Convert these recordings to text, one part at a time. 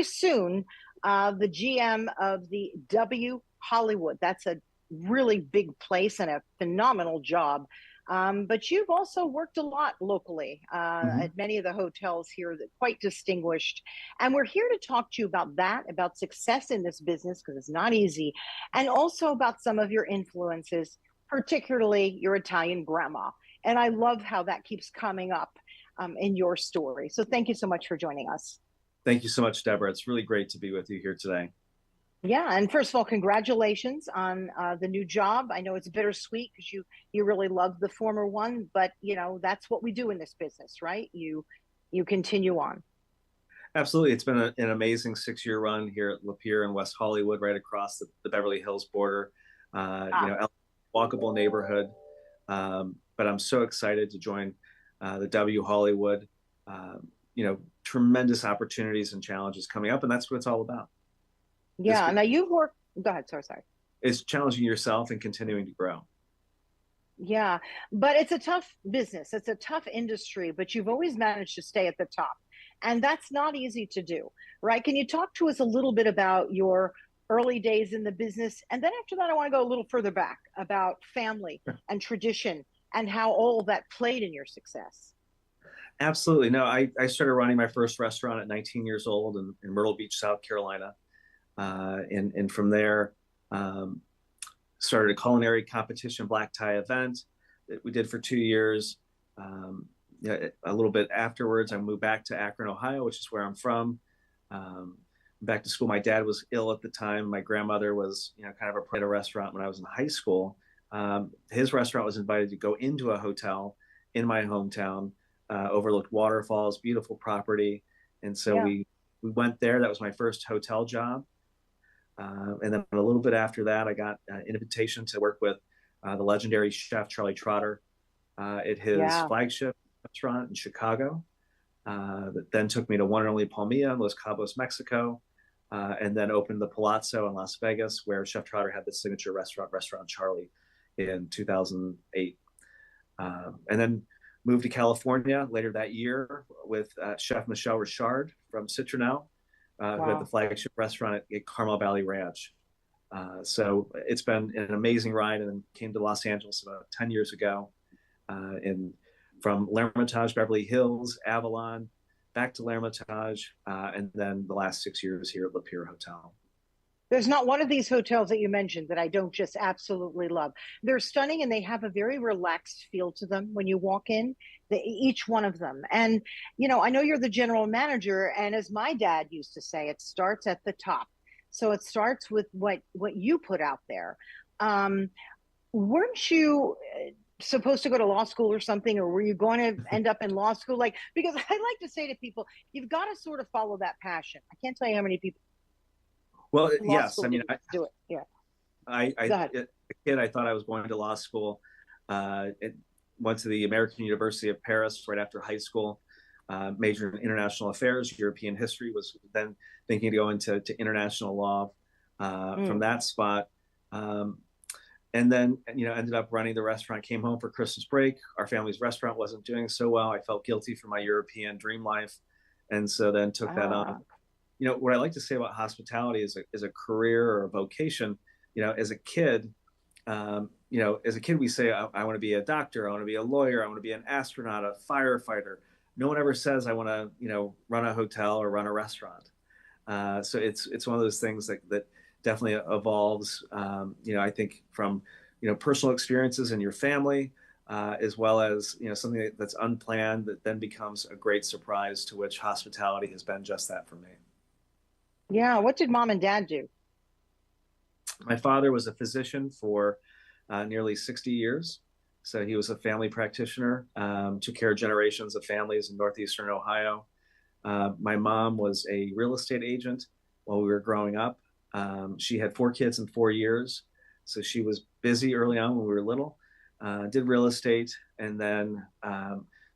soon the GM of the W Hollywood. That's a really big place and a phenomenal job. But you've also worked a lot locally Hmm. at many of the hotels here that quite distinguished. And we're here to talk to you about that, about success in this business, because it's not easy, and also about some of your influences, particularly your Italian grandma. And I love how that keeps coming up in your story. So thank you so much for joining us. Thank you so much, Deborah. It's really great to be with you here today. Yeah, and first of all, congratulations on the new job. I know it's bittersweet because you really love the former one, but you know that's what we do in this business, right? You continue on. Absolutely. It's been an amazing 6 year run here at Lapeer in West Hollywood, right across the Beverly Hills border. Ah, Walkable neighborhood. But I'm so excited to join the W Hollywood. Tremendous opportunities and challenges coming up, and that's what it's all about. Is yeah. Now you've worked. Go ahead. Sorry, sorry. is challenging yourself and continuing to grow. Yeah, but it's a tough business. It's a tough industry, but you've always managed to stay at the top. And that's not easy to do, right? Can you talk to us a little bit about your early days in the business? And then after that, I want to go a little further back about family and tradition and how all of that played in your success. Absolutely. No, I started running my first restaurant at 19 years old in Myrtle Beach, South Carolina. And from there, um, started a culinary competition black tie event that we did for 2 years. A little bit afterwards, I moved back to Akron, Ohio, which is where I'm from. Um, Back to school. My dad was ill at the time. My grandmother was, kind of a restaurant when I was in high school. His restaurant was invited to go into a hotel in my hometown, overlooked waterfalls, beautiful property, and so Yeah. we went there. That was my first hotel job. And then a little bit after that, I got an invitation to work with the legendary chef Charlie Trotter at his Yeah. flagship restaurant in Chicago. That then took me to one and only Palmilla in Los Cabos, Mexico, and then opened the Palazzo in Las Vegas, where Chef Trotter had the signature restaurant, Restaurant Charlie, in 2008. And then moved to California later that year with Chef Michelle Richard from Citronelle, who had the Wow. flagship restaurant at Carmel Valley Ranch. So it's been an amazing ride, and then came to Los Angeles about 10 years ago. And from L'Ermitage, Beverly Hills, Avalon, back to L'Ermitage, and then the last 6 years here at Lapeer Hotel. There's not one of these hotels that you mentioned that I don't just absolutely love. They're stunning and they have a very relaxed feel to them when you walk in, each one of them. And, you know, I know you're the general manager, and as my dad used to say, it starts at the top. So it starts with what you put out there. Um, weren't you supposed to go to law school or something, or were you going to end up in law school? Like, because I like to say to people, you've got to sort of follow that passion. I can't tell you how many people Well, law yes. school I mean, didn't do it. Yeah. I Go ahead. as a kid, I thought I was going to law school. It went to the American University of Paris right after high school. Majored in international affairs, European history. Was then thinking to go into international law from Mm. that spot. And then ended up running the restaurant. Came home for Christmas break. Our family's restaurant wasn't doing so well. I felt guilty for my European dream life, and so then took that on. Ah, What I like to say about hospitality is a career or a vocation. As a kid, we say, I want to be a doctor, I want to be a lawyer, I want to be an astronaut, a firefighter. No one ever says I want to, run a hotel or run a restaurant. So it's one of those things that definitely evolves. I think from personal experiences in your family, as well as something that's unplanned that then becomes a great surprise. To which hospitality has been just that for me. yeah. What did mom and dad do? My father was a physician for nearly 60 years. So he was a family practitioner, took care of generations of families in northeastern Ohio. My mom was a real estate agent while we were growing up. She had 4 kids in 4 years. So she was busy early on when we were little, did real estate, and then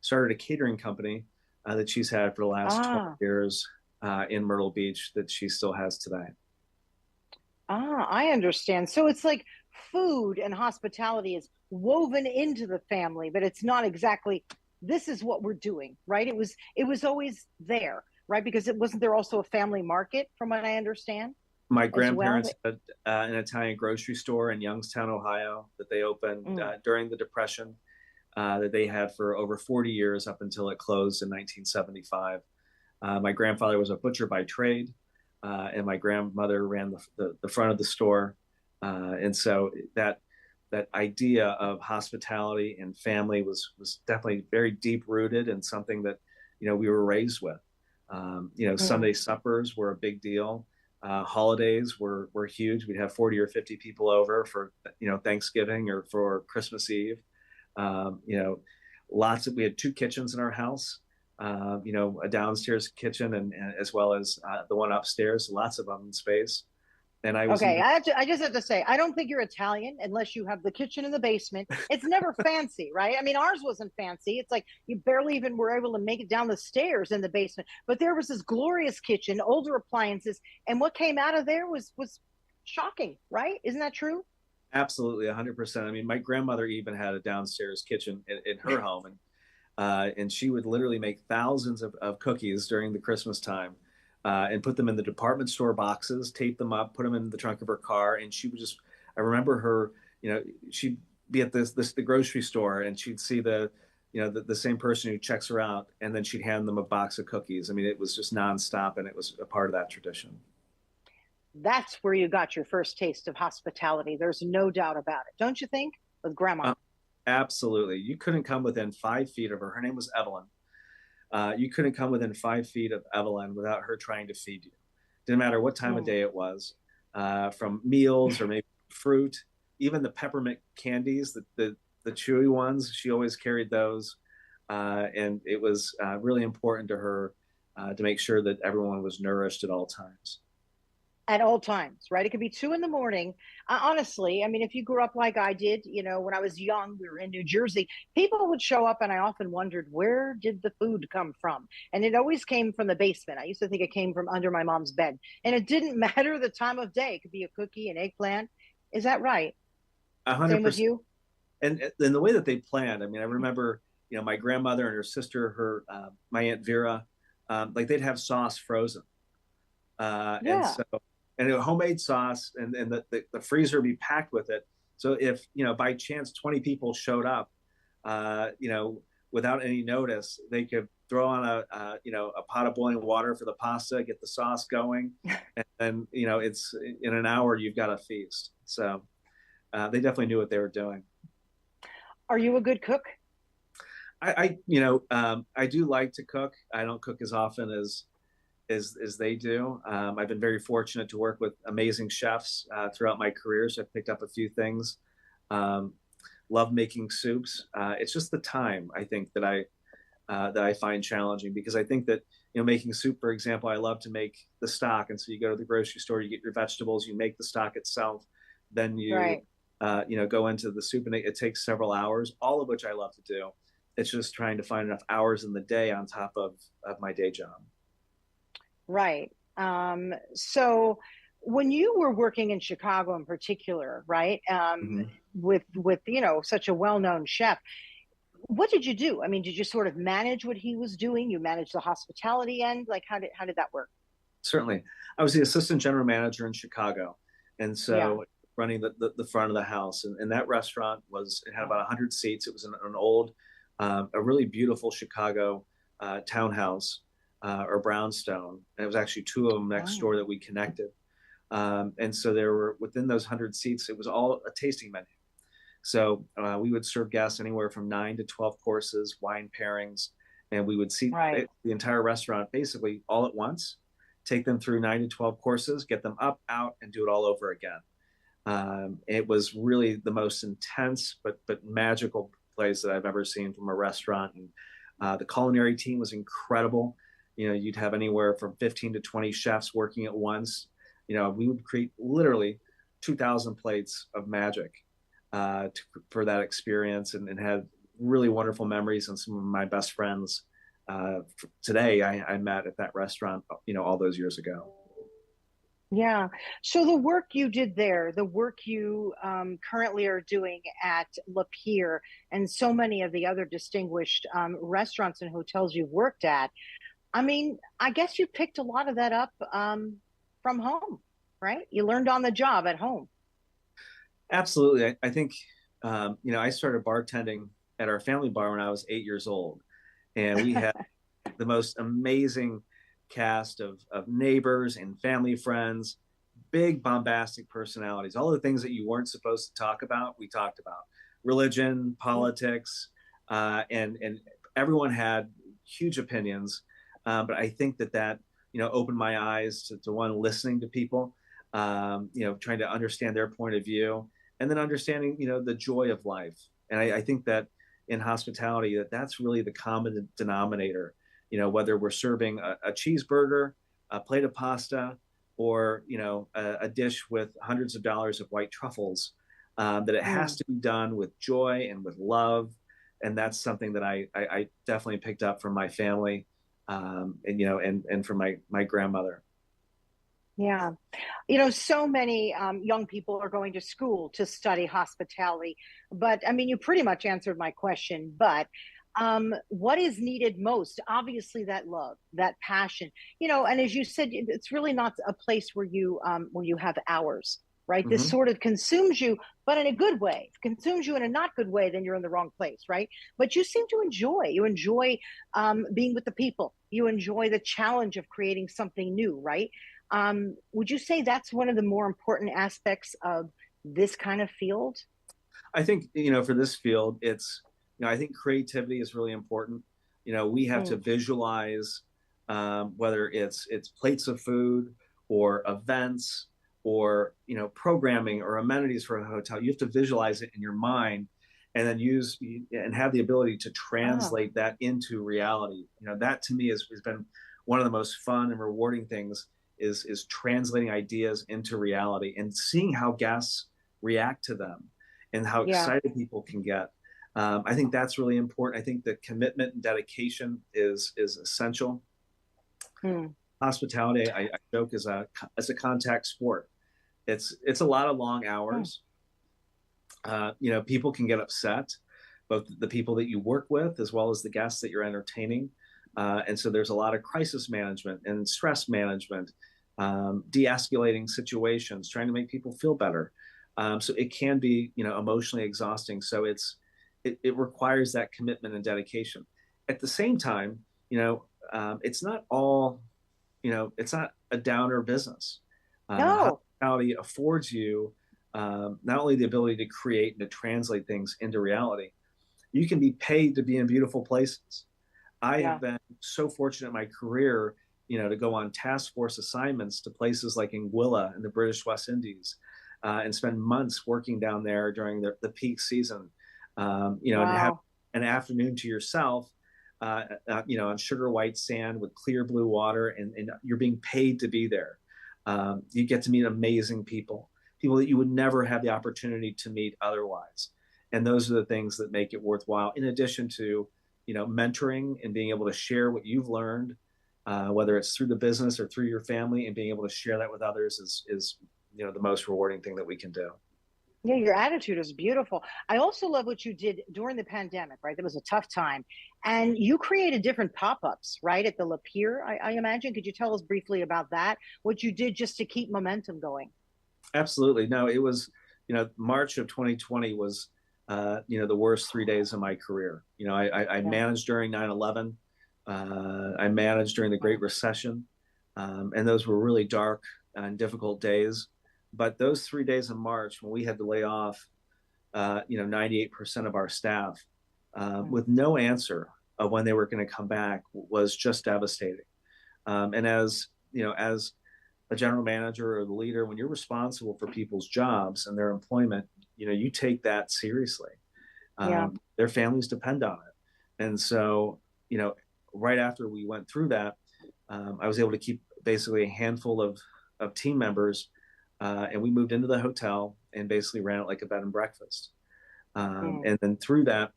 started a catering company that she's had for the last 20 Ah, years in Myrtle Beach that she still has today. I understand. So it's like food and hospitality is woven into the family, but it's not exactly this is what we're doing, right? It was always there, right? Because it wasn't there also a family market, from what I understand, My as well. grandparents had an Italian grocery store in Youngstown, Ohio, that they opened Mm. during the Depression, that they had for over 40 years up until it closed in 1975. My grandfather was a butcher by trade, and my grandmother ran the front of the store. And so that idea of hospitality and family was definitely very deep rooted and something that we were raised with. Mm. Sunday suppers were a big deal. Holidays were huge. We'd have 40 or 50 people over for Thanksgiving or for Christmas Eve. We had two kitchens in our house. A downstairs kitchen and as well as the one upstairs. Lots of oven space. And I was Okay, even I just have to say, I don't think you're Italian unless you have the kitchen in the basement. It's never fancy, right? I mean, ours wasn't fancy. It's like you barely even were able to make it down the stairs in the basement. But there was this glorious kitchen, older appliances, and what came out of there was shocking, right? Isn't that true? absolutely 100%. I mean, my grandmother even had a downstairs kitchen in her home, and she would literally make thousands of cookies during the Christmas time, and put them in the department store boxes, tape them up, put them in the trunk of her car, and she would just. I remember her. She'd be at the grocery store, and she'd see the same person who checks her out, and then she'd hand them a box of cookies. I mean, it was just nonstop, and it was a part of that tradition. That's where you got your first taste of hospitality. There's no doubt about it, don't you think? With grandma. Uh, Absolutely, you couldn't come within 5 feet of her. Her name was Evelyn. You couldn't come within 5 feet of Evelyn without her trying to feed you. Didn't matter what time of Mm. day it was, from meals or maybe fruit, even the peppermint candies, the chewy ones. She always carried those, and it was really important to her to make sure that everyone was nourished at all times. At all times, right? It could be 2 in the morning. Honestly, I mean, if you grew up like I did, when I was young, we were in New Jersey, people would show up, and I often wondered, where did the food come from? And it always came from the basement. I used to think it came from under my mom's bed. And it didn't matter the time of day. It could be a cookie, an eggplant. Is that right? A hundred Same with percent. you? And the way that they planned. I mean, I remember, my grandmother and her sister, my aunt Vera, like they'd have sauce frozen, and Yeah. so and a homemade sauce, and the freezer would be packed with it. So if by chance 20 people showed up, without any notice, they could throw on a pot of boiling water for the pasta, get the sauce going, and then it's in an hour you've got a feast. So they definitely knew what they were doing. Are you a good cook? I do like to cook. I don't cook as often as they do. I've been very fortunate to work with amazing chefs throughout my career, so I've picked up a few things. Um, Love making soups. It's just the time I think that I find challenging, because I think that making soup, for example, I love to make the stock, and so you go to the grocery store, you get your vegetables, you make the stock itself, then you Right. go into the soup, and it takes several hours, all of which I love to do. It's just trying to find enough hours in the day on top of my day job. Right. So when you were working in Chicago in particular, right? Mhm. With such a well-known chef, what did you do? I mean, did you sort of manage what he was doing? You managed the hospitality end? Like how did that work? Certainly. I was the assistant general manager in Chicago. And Yeah. so running the front of the house. And that restaurant it had about 100 seats. It was an old, a really beautiful Chicago townhouse, or brownstone. And it was actually two of them next Oh, door that we connected. And so there were, within those 100 seats, it was all a tasting menu. So we would serve guests anywhere from 9 to 12 courses, wine pairings, and we would seat right. the entire restaurant basically all at once, take them through 9 to 12 courses, get them up, out, and do it all over again. It was really the most intense but magical place that I've ever seen from a restaurant, and the culinary team was incredible. You'd have anywhere from 15 to 20 chefs working at once. We would create literally 2,000 plates of magic for that experience, and had really wonderful memories, and some of my best friends today I met at that restaurant, all those years ago. Yeah. So the work you did there, the work you currently are doing at La and so many of the other distinguished restaurants and hotels you've worked at, I mean, I guess you picked a lot of that up from home, right? You learned on the job at home. Absolutely. I think, I started bartending at our family bar when I was 8 years old. And we had the most amazing cast of neighbors and family friends, big bombastic personalities, all the things that you weren't supposed to talk about, we talked about religion, politics, and everyone had huge opinions. But I think that opened my eyes to one, listening to people, trying to understand their point of view, and then understanding, the joy of life. And I think that in hospitality, that's really the common denominator. Whether we're serving a cheeseburger, a plate of pasta, or a dish with hundreds of dollars of white truffles, that it has Mm. to be done with joy and with love. And that's something that I definitely picked up from my family, and from my grandmother. Yeah. So many young people are going to school to study hospitality. But I mean, you pretty much answered my question. But what is needed most? Obviously, that love, that passion. And as you said, it's really not a place where you have hours, right? This Hmm. sort of consumes you, but in a good way. If it consumes you in a not good way, then you're in the wrong place, right? But you seem to enjoy. You enjoy being with the people. You enjoy the challenge of creating something new, right? Would you say that's one of the more important aspects of this kind of field? I think, for this field, I think creativity is really important. We have to Mm. visualize, whether it's plates of food or events or, programming or amenities for a hotel. You have to visualize it in your mind and then use and have the ability to Ah, translate that into reality. That to me has been one of the most fun and rewarding things, is translating ideas into reality and seeing how guests react to them and how yeah. excited people can get. I think that's really important. I think the commitment and dedication is essential. Mm. Hospitality, I joke, is a contact sport. It's a lot of long Mm. hours. People can get upset, both the people that you work with as well as the guests that you're entertaining. And so there's a lot of crisis management and stress management, de-escalating situations, trying to make people feel better. So it can be, emotionally exhausting. So it requires that commitment and dedication. At the same time, it's not all, it's not a downer business. No. Hospitality affords you, not only the ability to create and to translate things into reality, you can be paid to be in beautiful places. I have Yeah. been so fortunate in my career, to go on task force assignments to places like Anguilla in the British West Indies, and spend months working down there during the peak season, and have Wow. an afternoon to yourself, on sugar white sand with clear blue water, and you're being paid to be there. You get to meet amazing people, people that you would never have the opportunity to meet otherwise. And those are the things that make it worthwhile, in addition to, mentoring and being able to share what you've learned, whether it's through the business or through your family, and being able to share that with others is the most rewarding thing that we can do. Yeah, your attitude is beautiful. I also love what you did during the pandemic, right? That was a tough time. And you created different pop-ups, right? At the Lapeer, I imagine. Could you tell us briefly about that? What you did just to keep momentum going? Absolutely. No, it was, March of 2020 was, the worst 3 days of my career. I Yeah. managed during 9/11. I managed during the Great Wow. Recession. And those were really dark and difficult days. But those 3 days in March, when we had to lay off, 98% of our staff, Mm. with no answer of when they were going to come back, was just devastating. And as a general manager or the leader, when you're responsible for people's jobs and their employment, you take that seriously. Yeah. Their families depend on it. And so, right after we went through that, I was able to keep basically a handful of team members, and we moved into the hotel and basically ran it like a bed and breakfast. Mm. And then through that,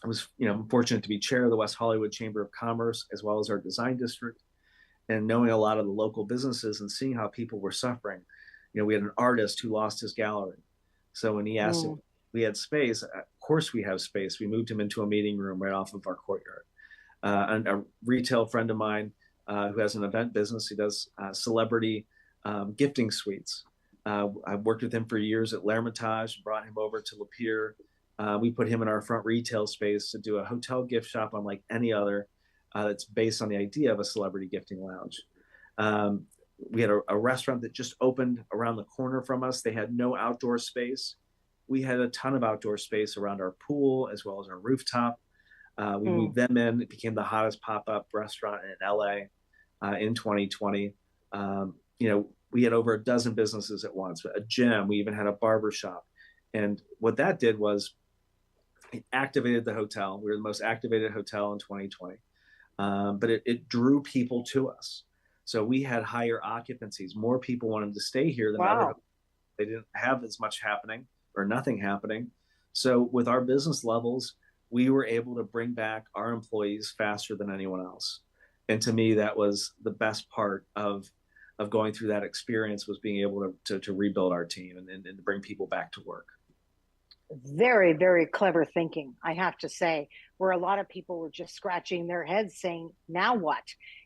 I was, fortunate to be chair of the West Hollywood Chamber of Commerce, as well as our design district, and knowing a lot of the local businesses and seeing how people were suffering. We had an artist who lost his gallery. So when he asked if we had space, of course we have space. We moved him into a meeting room right off of our courtyard. a retail friend of mine who has an event business. He does celebrity gifting suites. I've worked with him for years at L'Hermitage, brought him over to Lapeer. We put him in our front retail space to do a hotel gift shop unlike any other that's based on the idea of a celebrity gifting lounge. We had a restaurant that just opened around the corner from us. They had no outdoor space. We had a ton of outdoor space around our pool as well as our rooftop. We moved them in. It became the hottest pop-up restaurant in LA in 2020. We had over a dozen businesses at once, a gym. We even had a barber shop. And what that did was it activated the hotel. We were the most activated hotel in 2020. But it drew people to us. So we had higher occupancies. More people wanted to stay here than other hotels. They didn't have as much happening or nothing happening. So with our business levels, we were able to bring back our employees faster than anyone else. And to me, that was the best part of going through that experience, was being able to rebuild our team and to bring people back to work. Very, very clever thinking, I have to say, where a lot of people were just scratching their heads saying, now what?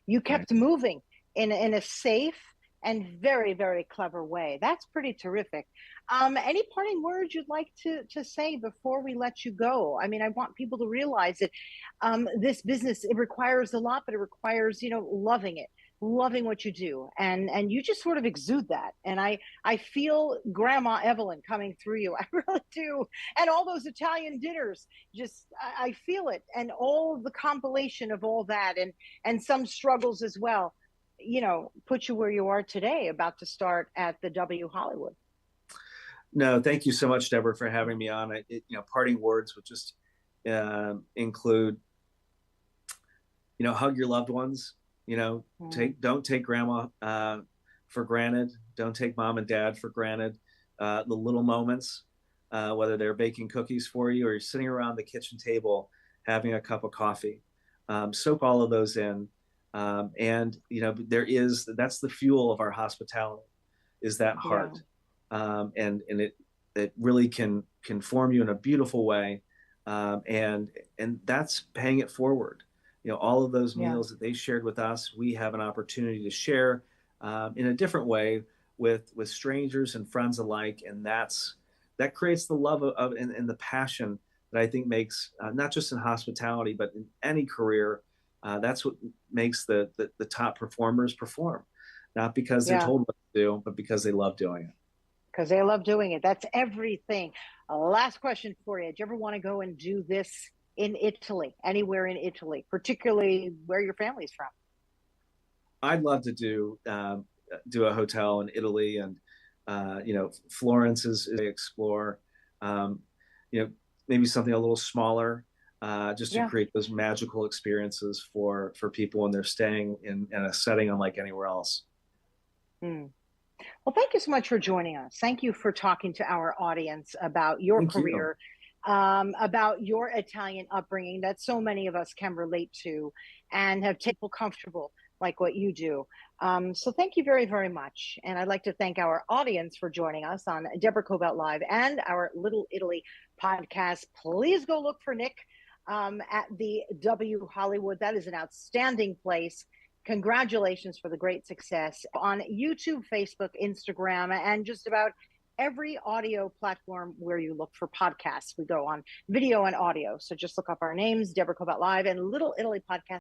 You kept moving in a safe and very, very clever way. That's pretty terrific. Any parting words you'd like to say before we let you go? I mean, I want people to realize that this business, it requires a lot, but it requires, loving it, loving what you do. And you just sort of exude that. And I feel Grandma Evelyn coming through you. I really do. And all those Italian dinners, just, I feel it. And all the compilation of all that and some struggles as well, put you where you are today, about to start at the W Hollywood. No, thank you so much, Deborah, for having me on. Parting words would just include, hug your loved ones. Don't take grandma for granted. Don't take mom and dad for granted. The little moments, whether they're baking cookies for you or you're sitting around the kitchen table having a cup of coffee, soak all of those in. That's the fuel of our hospitality, is that heart. And it really can form you in a beautiful way. And that's paying it forward. All of those meals that they shared with us, we have an opportunity to share in a different way with strangers and friends alike. And that creates the love of and the passion that I think makes, not just in hospitality, but in any career, that's what makes the top performers perform. Not because they're told what to do, but because they love doing it. Because they love doing it. That's everything. Last question for you. Do you ever want to go and do this in Italy, anywhere in Italy, particularly where your family's from? I'd love to do a hotel in Italy, and Florence is explore. Maybe something a little smaller, just to create those magical experiences for people when they're staying in a setting unlike anywhere else. Well, thank you so much for joining us. Thank you for talking to our audience about your career, about your Italian upbringing that so many of us can relate to and have taken comfortable like what you do. So thank you very, very much. And I'd like to thank our audience for joining us on Deborah Kobylt Live and our Little Italy podcast. Please go look for Nick at the W Hollywood. That is an outstanding place. Congratulations for the great success on YouTube, Facebook, Instagram, and just about every audio platform where you look for podcasts. We go on video and audio. So just look up our names, Deborah Kobylt Live and Little Italy Podcast.